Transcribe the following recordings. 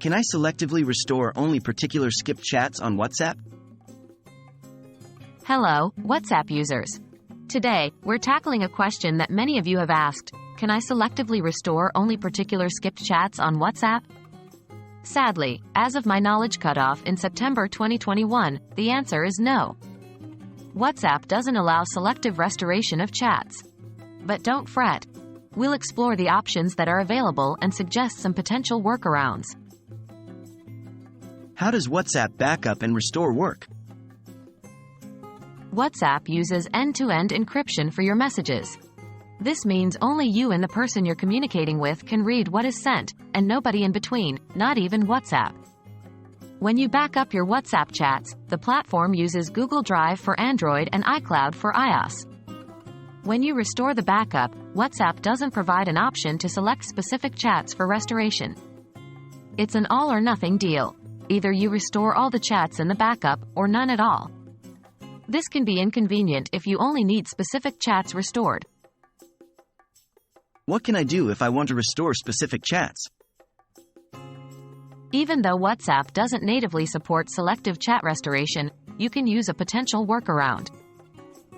Can I selectively restore only particular skipped chats on WhatsApp? Hello, WhatsApp users. Today, we're tackling a question that many of you have asked. Can I selectively restore only particular skipped chats on WhatsApp? Sadly, as of my knowledge cutoff in September 2021, the answer is no. WhatsApp doesn't allow selective restoration of chats. But don't fret. We'll explore the options that are available and suggest some potential workarounds. How does WhatsApp backup and restore work? WhatsApp uses end-to-end encryption for your messages. This means only you and the person you're communicating with can read what is sent, and nobody in between, not even WhatsApp. When you back up your WhatsApp chats, the platform uses Google Drive for Android and iCloud for iOS. When you restore the backup, WhatsApp doesn't provide an option to select specific chats for restoration. It's an all-or-nothing deal. Either you restore all the chats in the backup, or none at all. This can be inconvenient if you only need specific chats restored. What can I do if I want to restore specific chats? Even though WhatsApp doesn't natively support selective chat restoration, you can use a potential workaround.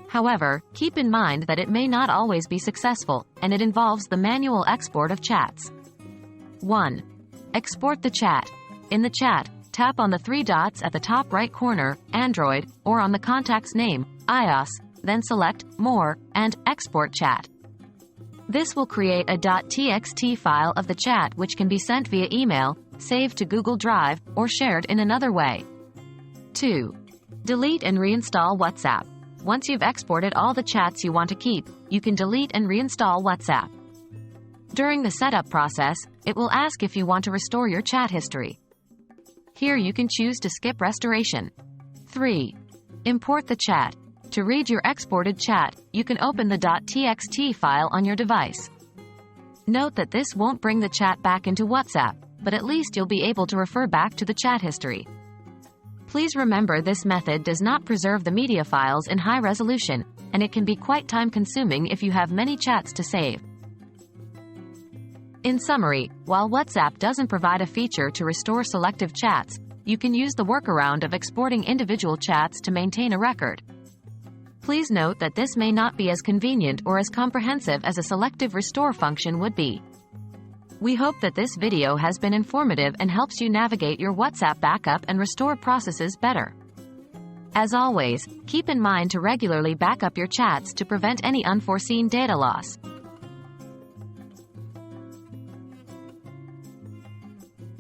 However, keep in mind that it may not always be successful, and it involves the manual export of chats. 1. Export the chat. In the chat, tap on the three dots at the top right corner, Android, or on the contact's name, iOS, then select More, and Export Chat. This will create a .txt file of the chat which can be sent via email, saved to Google Drive, or shared in another way. 2. Delete and reinstall WhatsApp. Once you've exported all the chats you want to keep, you can delete and reinstall WhatsApp. During the setup process, it will ask if you want to restore your chat history. Here you can choose to skip restoration. 3. Import the chat. To read your exported chat, you can open the .txt file on your device. Note that this won't bring the chat back into WhatsApp, but at least you'll be able to refer back to the chat history. Please remember this method does not preserve the media files in high resolution, and it can be quite time-consuming if you have many chats to save. In summary, while WhatsApp doesn't provide a feature to restore selective chats, you can use the workaround of exporting individual chats to maintain a record. Please note that this may not be as convenient or as comprehensive as a selective restore function would be. We hope that this video has been informative and helps you navigate your WhatsApp backup and restore processes better. As always, keep in mind to regularly back up your chats to prevent any unforeseen data loss.